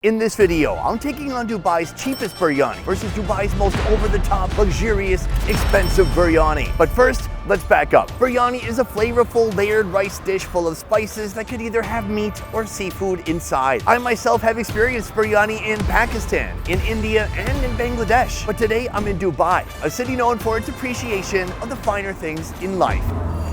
In this video, I'm taking on Dubai's cheapest biryani versus Dubai's most over-the-top, luxurious, expensive biryani. But first, let's back up. Biryani is a flavorful, layered rice dish full of spices that could either have meat or seafood inside. I myself have experienced biryani in Pakistan, in India, and in Bangladesh. But today, I'm in Dubai, a city known for its appreciation of the finer things in life.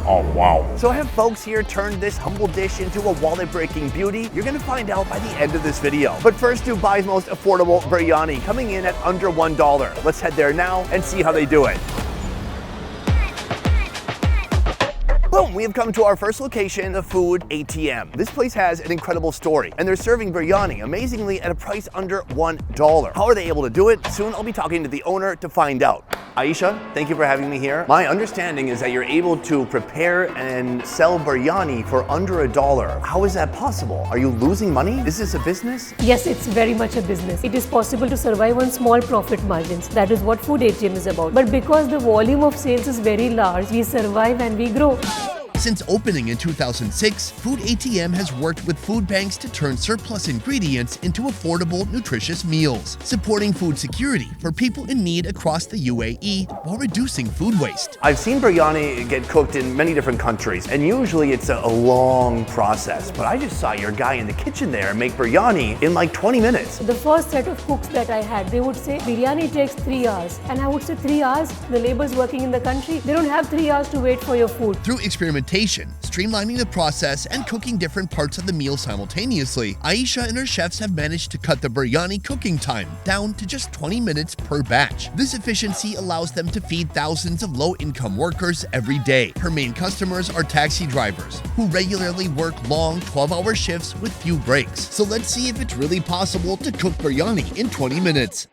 Oh, wow. So have folks here turned this humble dish into a wallet-breaking beauty? You're gonna find out by the end of this video. But first, Dubai's most affordable biryani, coming in at under $1. Let's head there now and see how they do it. Boom, we have come to our first location, the Food ATM. This place has an incredible story, and they're serving biryani, amazingly, at a price under $1. How are they able to do it? Soon I'll be talking to the owner to find out. Aisha, thank you for having me here. My understanding is that you're able to prepare and sell biryani for under $1. How is that possible? Are you losing money? Is this a business? Yes, it's very much a business. It is possible to survive on small profit margins. That is what Food ATM is about. But because the volume of sales is very large, we survive and we grow. Since opening in 2006, Food ATM has worked with food banks to turn surplus ingredients into affordable, nutritious meals, supporting food security for people in need across the UAE while reducing food waste. I've seen biryani get cooked in many different countries, and usually it's a long process. But I just saw your guy in the kitchen there make biryani in like 20 minutes. The first set of cooks that I had, they would say, biryani takes 3 hours. And I would say 3 hours? The laborers working in the country, they don't have 3 hours to wait for your food. Through experimentation, streamlining the process, and cooking different parts of the meal simultaneously, Aisha and her chefs have managed to cut the biryani cooking time down to just 20 minutes per batch. This efficiency allows them to feed thousands of low-income workers every day. Her main customers are taxi drivers, who regularly work long 12-hour shifts with few breaks. So let's see if it's really possible to cook biryani in 20 minutes.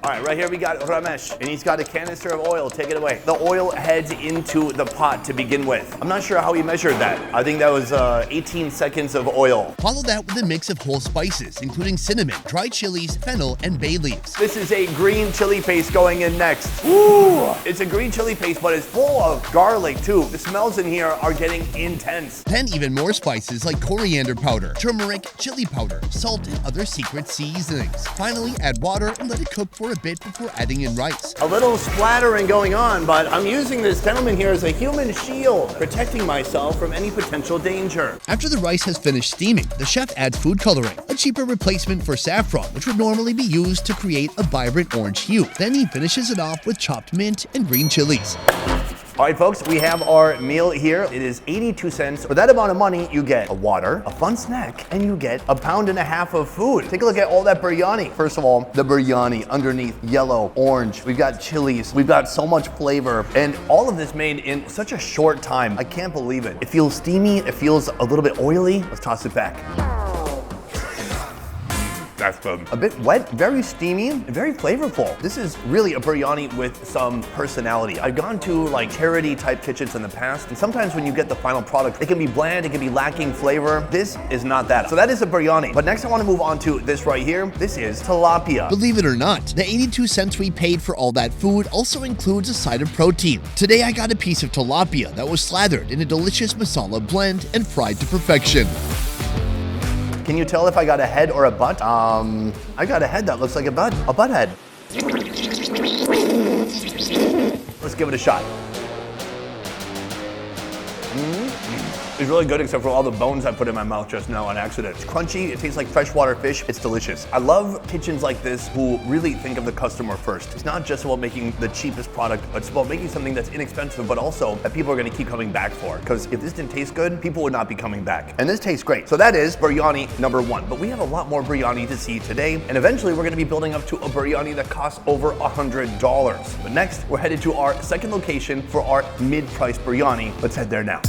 All right, right here we got Ramesh, and he's got a canister of oil. Take it away. The oil heads into the pot to begin with. I'm not sure how he measured that. I think that was 18 seconds of oil. Follow that with a mix of whole spices, including cinnamon, dried chilies, fennel, and bay leaves. This is a green chili paste going in next. Ooh! It's a green chili paste, but it's full of garlic too. The smells in here are getting intense. Then even more spices like coriander powder, turmeric, chili powder, salt, and other secret seasonings. Finally, add water and let it cook for a bit before adding in rice. A little splattering going on, but I'm using this gentleman here as a human shield, protecting myself from any potential danger. After the rice has finished steaming, the chef adds food coloring, a cheaper replacement for saffron, which would normally be used to create a vibrant orange hue. Then he finishes it off with chopped mint and green chilies. All right, folks, we have our meal here. It is 82 cents. For that amount of money, you get a water, a fun snack, and you get a pound and a half of food. Take a look at all that biryani. First of all, the biryani underneath, yellow, orange. We've got chilies. We've got so much flavor. And all of this made in such a short time. I can't believe it. It feels steamy. It feels a little bit oily. Let's toss it back. That's good. A bit wet, very steamy, and very flavorful. This is really a biryani with some personality. I've gone to like charity type kitchens in the past, and sometimes when you get the final product, it can be bland, it can be lacking flavor. This is not that. So that is a biryani. But next I want to move on to this right here. This is tilapia. Believe it or not, the 82 cents we paid for all that food also includes a side of protein. Today I got a piece of tilapia that was slathered in a delicious masala blend and fried to perfection. Can you tell if I got a head or a butt? I got a head that looks like a butt head. Let's give it a shot. It's really good except for all the bones I put in my mouth just now on accident. It's crunchy, it tastes like freshwater fish, it's delicious. I love kitchens like this who really think of the customer first. It's not just about making the cheapest product, but it's about making something that's inexpensive, but also that people are gonna keep coming back for. Because if this didn't taste good, people would not be coming back. And this tastes great. So that is biryani number 1. But we have a lot more biryani to see today, and eventually we're gonna be building up to a biryani that costs over $100. But next, we're headed to our second location for our mid-price biryani. Let's head there now.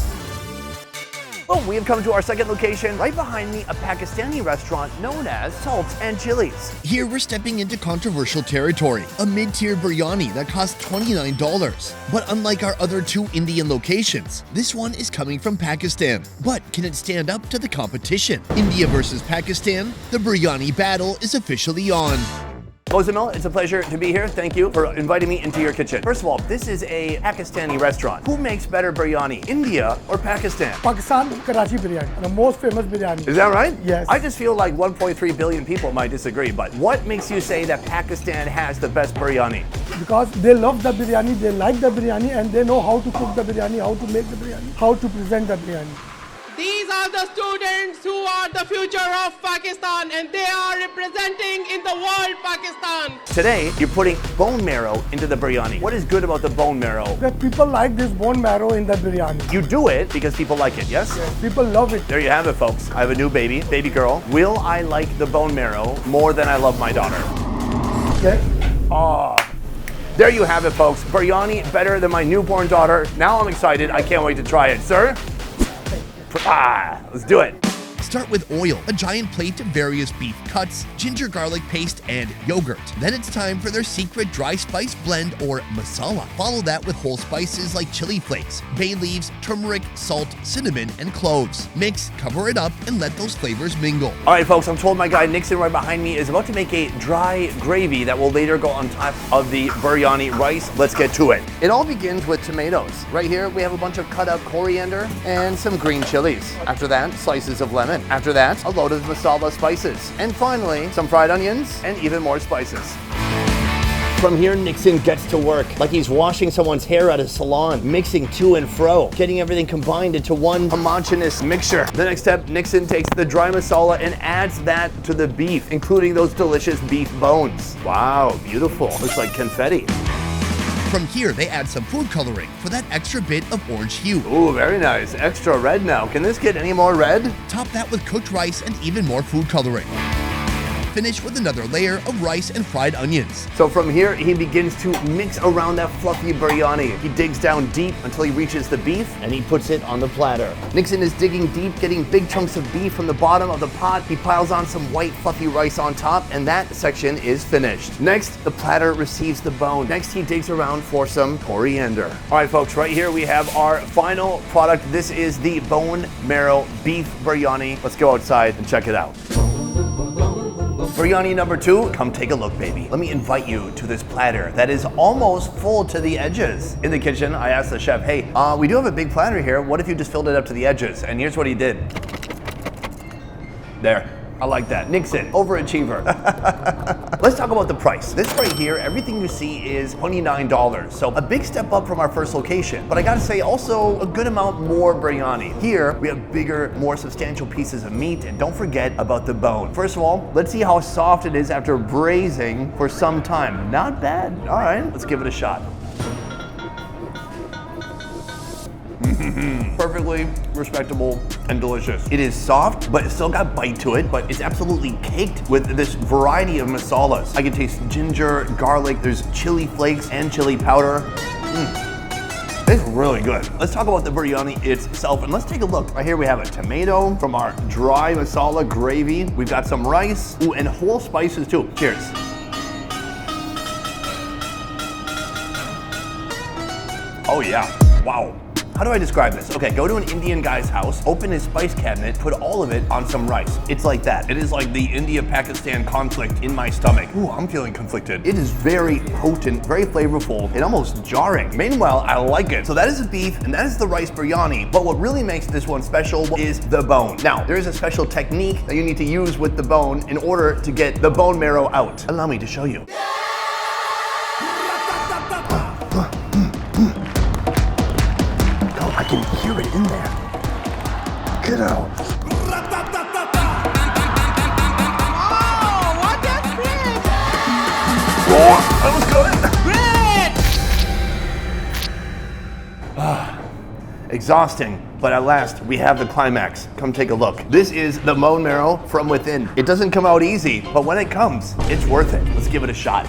Well, we have come to our second location. Right behind me, a Pakistani restaurant known as Salt and Chilies. Here we're stepping into controversial territory, a mid-tier biryani that costs $29. But unlike our other 2 Indian locations, this one is coming from Pakistan. But can it stand up to the competition? India versus Pakistan, the biryani battle is officially on. Mozamil, it's a pleasure to be here. Thank you for inviting me into your kitchen. First of all, this is a Pakistani restaurant. Who makes better biryani, India or Pakistan? Pakistan, Karachi biryani, the most famous biryani. Is that right? Yes. I just feel like 1.3 billion people might disagree, but what makes you say that Pakistan has the best biryani? Because they love the biryani, they like the biryani, and they know how to cook the biryani, how to make the biryani, how to present the biryani. These are the students who are the future of Pakistan, and they are representing in the world Pakistan. Today, you're putting bone marrow into the biryani. What is good about the bone marrow? That people like this bone marrow in the biryani. You do it because people like it, yes? Yes, people love it. There you have it, folks. I have a new baby girl. Will I like the bone marrow more than I love my daughter? Yes. There you have it, folks. Biryani better than my newborn daughter. Now I'm excited. I can't wait to try it. Sir? Let's do it. Start with oil, a giant plate of various beef cuts, ginger garlic paste, and yogurt. Then it's time for their secret dry spice blend or masala. Follow that with whole spices like chili flakes, bay leaves, turmeric, salt, cinnamon, and cloves. Mix, cover it up, and let those flavors mingle. All right, folks, I'm told my guy Nixon right behind me is about to make a dry gravy that will later go on top of the biryani rice. Let's get to it. It all begins with tomatoes. Right here, we have a bunch of cut up coriander and some green chilies. After that, slices of lemon. After that, a load of masala spices. And finally, some fried onions and even more spices. From here, Nixon gets to work like he's washing someone's hair at a salon, mixing to and fro, getting everything combined into one homogeneous mixture. The next step, Nixon takes the dry masala and adds that to the beef, including those delicious beef bones. Wow, beautiful. Looks like confetti. From here, they add some food coloring for that extra bit of orange hue. Ooh, very nice. Extra red now. Can this get any more red? Top that with cooked rice and even more food coloring. Finish with another layer of rice and fried onions. So from here, he begins to mix around that fluffy biryani. He digs down deep until he reaches the beef and he puts it on the platter. Nixon is digging deep, getting big chunks of beef from the bottom of the pot. He piles on some white fluffy rice on top, and that section is finished. Next, the platter receives the bone. Next, he digs around for some coriander. All right, folks, right here we have our final product. This is the bone marrow beef biryani. Let's go outside and check it out. Biryani number 2, come take a look, baby. Let me invite you to this platter that is almost full to the edges. In the kitchen, I asked the chef, hey, we do have a big platter here. What if you just filled it up to the edges? And here's what he did. There. I like that. Nixon, overachiever. Let's talk about the price. This right here, everything you see is $29. So a big step up from our first location. But I gotta say, also a good amount more biryani. Here, we have bigger, more substantial pieces of meat. And don't forget about the bone. First of all, let's see how soft it is after braising for some time. Not bad. All right, let's give it a shot. Perfectly respectable and delicious. It is soft, but it's still got bite to it, but it's absolutely caked with this variety of masalas. I can taste ginger, garlic, there's chili flakes and chili powder. It's really good. Let's talk about the biryani itself, and let's take a look. Right here we have a tomato from our dry masala gravy. We've got some rice, ooh, and whole spices too. Cheers. Oh yeah, wow. How do I describe this? Okay, go to an Indian guy's house, open his spice cabinet, put all of it on some rice. It's like that. It is like the India-Pakistan conflict in my stomach. Ooh, I'm feeling conflicted. It is very potent, very flavorful, and almost jarring. Meanwhile, I like it. So that is the beef, and that is the rice biryani. But what really makes this one special is the bone. Now, there is a special technique that you need to use with the bone in order to get the bone marrow out. Allow me to show you. I can hear it in there. Get out. Oh, what a spread! Oh, that was good. Exhausting, but at last we have the climax. Come take a look. This is the bone marrow from within. It doesn't come out easy, but when it comes, it's worth it. Let's give it a shot.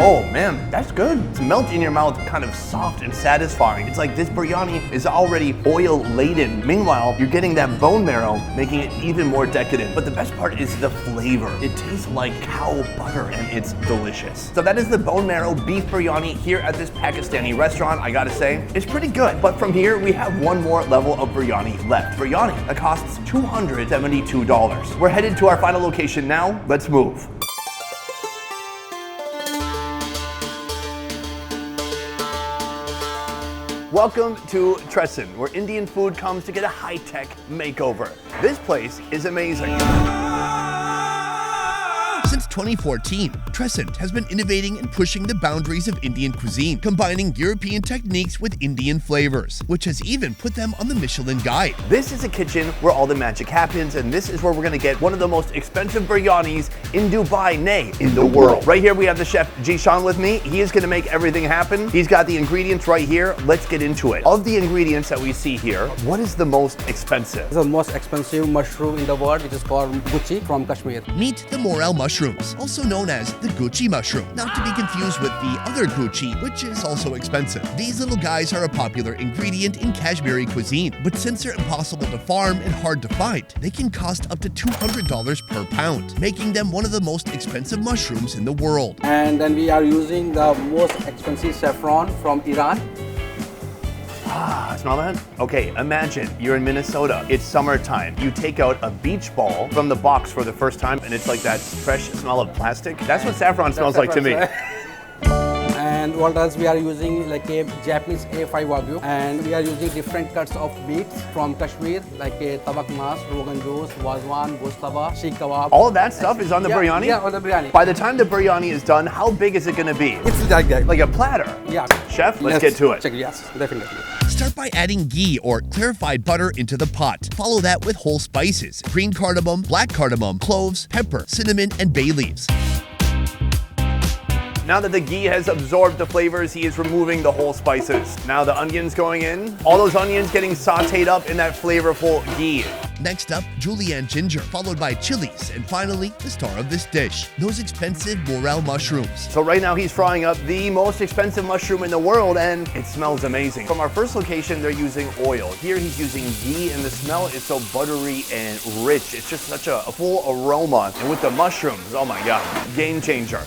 Oh man, that's good. It's melt in your mouth, kind of soft and satisfying. It's like this biryani is already oil laden. Meanwhile, you're getting that bone marrow, making it even more decadent. But the best part is the flavor. It tastes like cow butter and it's delicious. So that is the bone marrow beef biryani here at this Pakistani restaurant. I gotta say, it's pretty good. But from here, we have one more level of biryani left. Biryani that costs $272. We're headed to our final location now. Let's move. Welcome to Tresson, where Indian food comes to get a high-tech makeover. This place is amazing. Since 2014, Tresson has been innovating and pushing the boundaries of Indian cuisine, combining European techniques with Indian flavors, which has even put them on the Michelin Guide. This is a kitchen where all the magic happens, and this is where we're gonna get one of the most expensive biryanis in Dubai, nay, in the world. Right here we have the chef Jishan with me. He is gonna make everything happen. He's got the ingredients right here. Let's get into it. Of the ingredients that we see here, what is the most expensive? It's the most expensive mushroom in the world, which is called Gucci from Kashmir. Meet the morel mushrooms, also known as the Gucci mushroom, not to be confused with the other Gucci, which is also expensive. These little guys are a popular ingredient in Kashmiri cuisine, but since they're impossible to farm and hard to find, they can cost up to $200 per pound, making them one of the most expensive mushrooms in the world. And then we are using the most expensive saffron from Iran. Ah, smell that? Okay, imagine you're in Minnesota. It's summertime. You take out a beach ball from the box for the first time, and it's like that fresh smell of plastic. That's what saffron smells like to me. And what else we are using, like a Japanese A5 Wagyu, and we are using different cuts of meats from Kashmir, like a tabak mas, rogan josh, wazwan, gosht tava, sheikh kebab. All of that stuff is on the biryani? Yeah, on the biryani. By the time the biryani is done, how big is it gonna be? It's like that. Like a platter? Yeah. Chef, let's get to it. Check, yes, definitely. Start by adding ghee or clarified butter into the pot. Follow that with whole spices, green cardamom, black cardamom, cloves, pepper, cinnamon, and bay leaves. Now that the ghee has absorbed the flavors, he is removing the whole spices. Now the onions going in. All those onions getting sauteed up in that flavorful ghee. Next up, julienne ginger, followed by chilies, and finally, the star of this dish, those expensive morel mushrooms. So right now he's frying up the most expensive mushroom in the world, and it smells amazing. From our first location, they're using oil. Here he's using ghee, and the smell is so buttery and rich. It's just such a full aroma. And with the mushrooms, oh my God, game changer.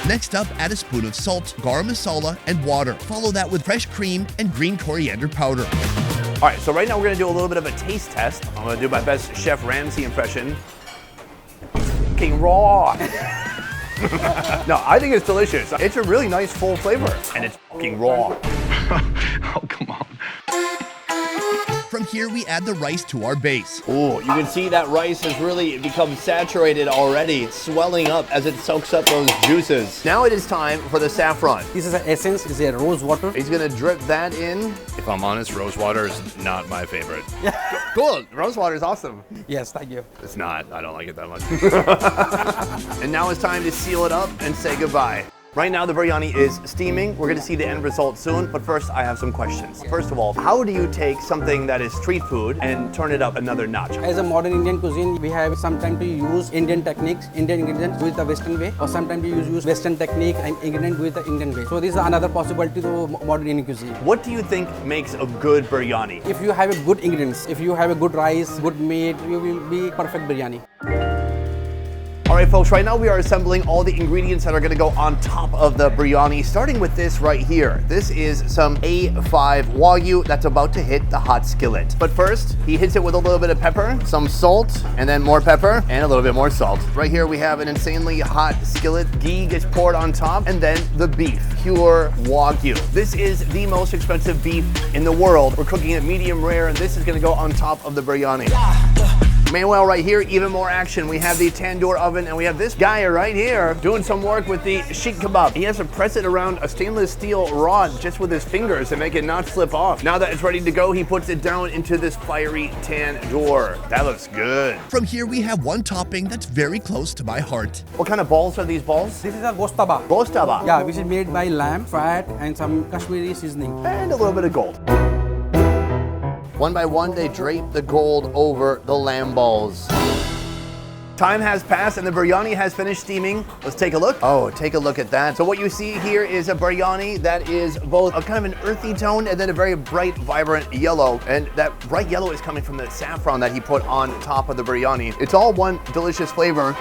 Next up, add a spoon of salt, garam masala, and water. Follow that with fresh cream and green coriander powder. All right, so right now we're gonna do a little bit of a taste test. I'm gonna do my best Chef Ramsay impression. Fucking raw. No, I think it's delicious. It's a really nice full flavor, and it's fucking raw. Oh, come on. From here, we add the rice to our base. Ooh, you can see that rice has really become saturated already. It's swelling up as it soaks up those juices. Now it is time for the saffron. This is the essence, is a rose water. He's gonna drip that in. If I'm honest, rose water is not my favorite. Cool, rose water is awesome. Yes, thank you. It's not. I don't like it that much. And now it's time to seal it up and say goodbye. Right now the biryani is steaming. We're gonna see the end result soon, but first I have some questions. First of all, how do you take something that is street food and turn it up another notch? As a modern Indian cuisine, we have sometimes to use Indian techniques, Indian ingredients with the Western way, or sometimes we use Western technique and ingredient with the Indian way. So this is another possibility to modern Indian cuisine. What do you think makes a good biryani? If you have a good ingredients, if you have a good rice, good meat, you will be perfect biryani. All right, folks, right now we are assembling all the ingredients that are gonna go on top of the biryani, starting with this right here. This is some A5 Wagyu that's about to hit the hot skillet. But first, he hits it with a little bit of pepper, some salt, and then more pepper, and a little bit more salt. Right here we have an insanely hot skillet. Ghee gets poured on top, and then the beef, pure Wagyu. This is the most expensive beef in the world. We're cooking it medium rare, and this is gonna go on top of the biryani. Meanwhile, right here, even more action. We have the tandoor oven, and we have this guy right here doing some work with the sheikh kebab. He has to press it around a stainless steel rod just with his fingers to make it not slip off. Now that it's ready to go, he puts it down into this fiery tandoor. That looks good. From here, we have one topping that's very close to my heart. What kind of balls are these balls? This is a gosht taba. Gosht taba. Yeah, which is made by lamb, fat, and some Kashmiri seasoning. And a little bit of gold. One by one, they drape the gold over the lamb balls. Time has passed and the biryani has finished steaming. Let's take a look. Oh, take a look at that. So what you see here is a biryani that is both a kind of an earthy tone and then a very bright, vibrant yellow. And that bright yellow is coming from the saffron that he put on top of the biryani. It's all one delicious flavor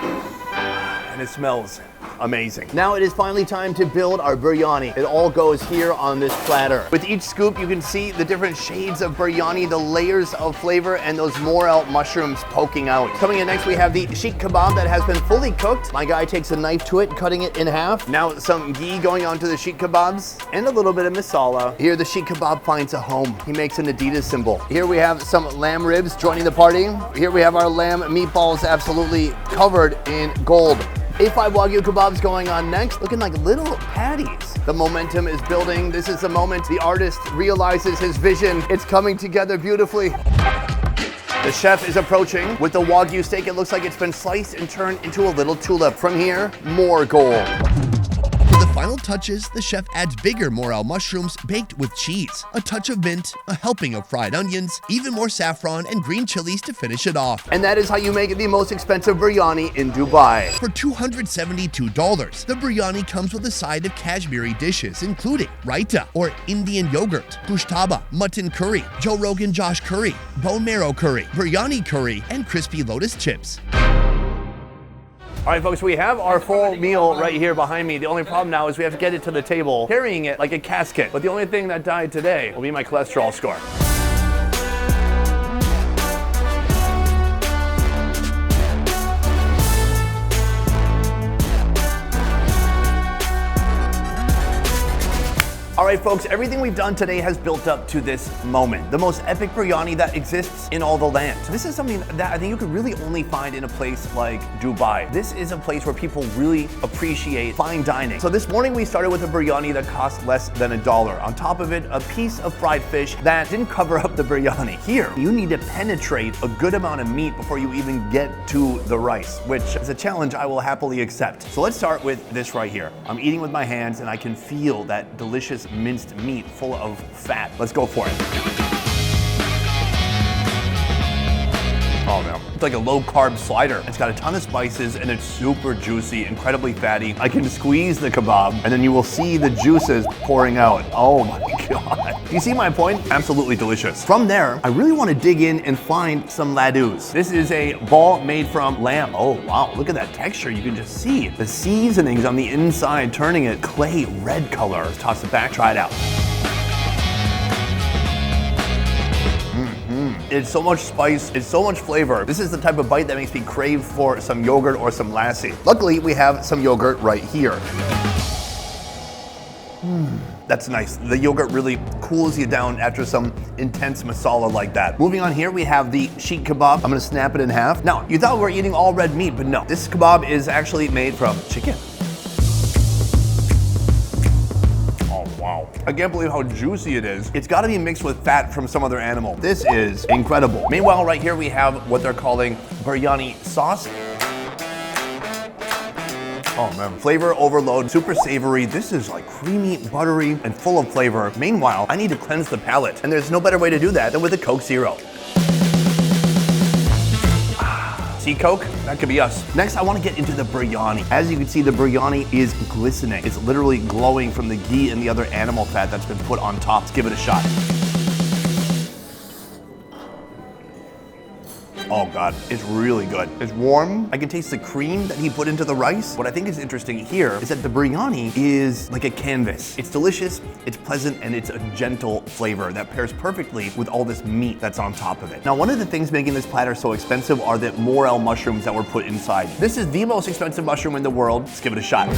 and it smells amazing. Now it is finally time to build our biryani. It all goes here on this platter. With each scoop, you can see the different shades of biryani, the layers of flavor, and those morel mushrooms poking out. Coming in next, we have the sheikh kebab that has been fully cooked. My guy takes a knife to it, cutting it in half. Now some ghee going onto the sheikh kebabs and a little bit of masala. Here the sheikh kebab finds a home. He makes an Adidas symbol. Here we have some lamb ribs joining the party. Here we have our lamb meatballs absolutely covered in gold. A5 Wagyu kebabs going on next, looking like little patties. The momentum is building. This is the moment the artist realizes his vision. It's coming together beautifully. The chef is approaching with the Wagyu steak. It looks like it's been sliced and turned into a little tulip. From here, more gold. For the final touches, the chef adds bigger morel mushrooms baked with cheese, a touch of mint, a helping of fried onions, even more saffron and green chilies to finish it off. And that is how you make the most expensive biryani in Dubai. For $272, the biryani comes with a side of Kashmiri dishes, including raita or Indian yogurt, gushtaba, mutton curry, Joe Rogan Josh curry, bone marrow curry, biryani curry, and crispy lotus chips. All right, folks, we have our full meal right here behind me. The only problem now is we have to get it to the table, carrying it like a casket. But the only thing that died today will be my cholesterol score. All right, folks, everything we've done today has built up to this moment. The most epic biryani that exists in all the land. This is something that I think you could really only find in a place like Dubai. This is a place where people really appreciate fine dining. So this morning we started with a biryani that cost less than $1. On top of it, a piece of fried fish that didn't cover up the biryani. Here, you need to penetrate a good amount of meat before you even get to the rice, which is a challenge I will happily accept. So let's start with this right here. I'm eating with my hands and I can feel that delicious minced meat full of fat. Let's go for it. Oh man, it's like a low carb slider. It's got a ton of spices and it's super juicy, incredibly fatty. I can squeeze the kebab and then you will see the juices pouring out. Oh my God. You see my point? Absolutely delicious. From there, I really want to dig in and find some ladus. This is a ball made from lamb. Oh wow, look at that texture. You can just see the seasonings on the inside, turning it clay red color. Let's toss it back, try it out. It's so much spice, it's so much flavor. This is the type of bite that makes me crave for some yogurt or some lassi. Luckily, we have some yogurt right here. That's nice. The yogurt really cools you down after some intense masala like that. Moving on here, we have the sheikh kebab. I'm gonna snap it in half. Now, you thought we were eating all red meat, but no. This kebab is actually made from chicken. Wow. I can't believe how juicy it is. It's got to be mixed with fat from some other animal. This is incredible. Meanwhile, right here we have what they're calling biryani sauce. Oh man, flavor overload, super savory. This is like creamy, buttery, and full of flavor. Meanwhile, I need to cleanse the palate, and there's no better way to do that than with a Coke Zero. See Coke? That could be us. Next, I want to get into the biryani. As you can see, the biryani is glistening. It's literally glowing from the ghee and the other animal fat that's been put on top. Let's give it a shot. Oh God, it's really good. It's warm. I can taste the cream that he put into the rice. What I think is interesting here is that the biryani is like a canvas. It's delicious, it's pleasant, and it's a gentle flavor that pairs perfectly with all this meat that's on top of it. Now, one of the things making this platter so expensive are the morel mushrooms that were put inside. This is the most expensive mushroom in the world. Let's give it a shot.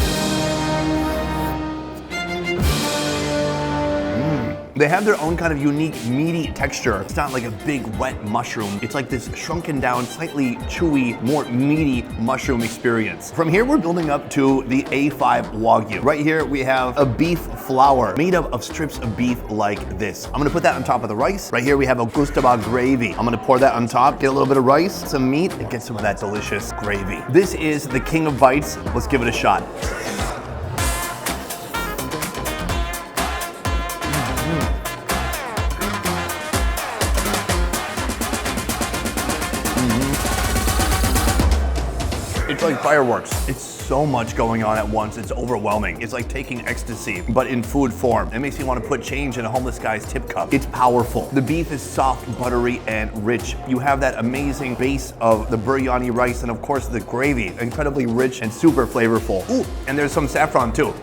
They have their own kind of unique meaty texture. It's not like a big wet mushroom. It's like this shrunken down, slightly chewy, more meaty mushroom experience. From here, we're building up to the A5 Wagyu. Right here, we have a beef flour made up of strips of beef like this. I'm gonna put that on top of the rice. Right here, we have a gushtaba gravy. I'm gonna pour that on top, get a little bit of rice, some meat, and get some of that delicious gravy. This is the king of bites. Let's give it a shot. It's like fireworks. It's so much going on at once. It's overwhelming. It's like taking ecstasy, but in food form. It makes me want to put change in a homeless guy's tip cup. It's powerful. The beef is soft, buttery, and rich. You have that amazing base of the biryani rice and of course the gravy, incredibly rich and super flavorful. Ooh, and there's some saffron too.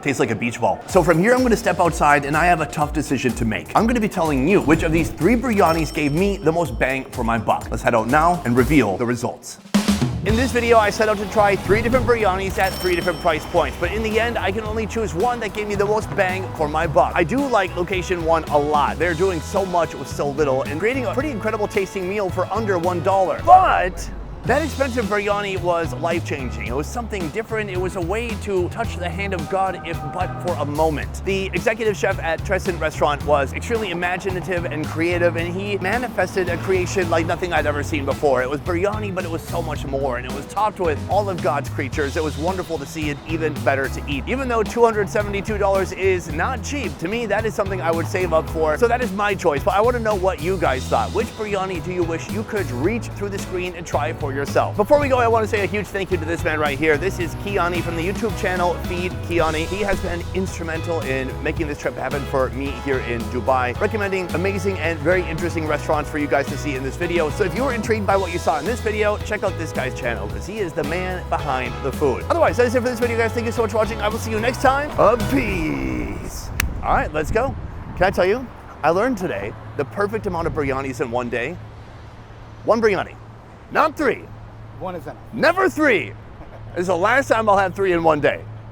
Tastes like a beach ball. So from here, I'm gonna step outside and I have a tough decision to make. I'm gonna be telling you which of these 3 biryanis gave me the most bang for my buck. Let's head out now and reveal the results. In this video, I set out to try 3 different biryanis at 3 different price points, but in the end, I can only choose one that gave me the most bang for my buck. I do like location 1 a lot. They're doing so much with so little and creating a pretty incredible tasting meal for under $1. But that expensive biryani was life-changing. It was something different. It was a way to touch the hand of God, if but for a moment. The executive chef at Crescent Restaurant was extremely imaginative and creative, and he manifested a creation like nothing I'd ever seen before. It was biryani, but it was so much more, and it was topped with all of God's creatures. It was wonderful to see, it even better to eat. Even though $272 is not cheap, to me, that is something I would save up for. So that is my choice, but I want to know what you guys thought. Which biryani do you wish you could reach through the screen and try for yourself? Before we go, I want to say a huge thank you to this man right here. This is Kiani from the YouTube channel Feed Kiani. He has been instrumental in making this trip happen for me here in Dubai, recommending amazing and very interesting restaurants for you guys to see in this video. So if you were intrigued by what you saw in this video, check out this guy's channel because he is the man behind the food. Otherwise, that is it for this video, guys. Thank you so much for watching. I will see you next time. Peace. All right, let's go. Can I tell you, I learned today the perfect amount of biryanis in one day. 1 biryani, not 3. 1 is enough. Never 3. This is the last time I'll have 3 in one day.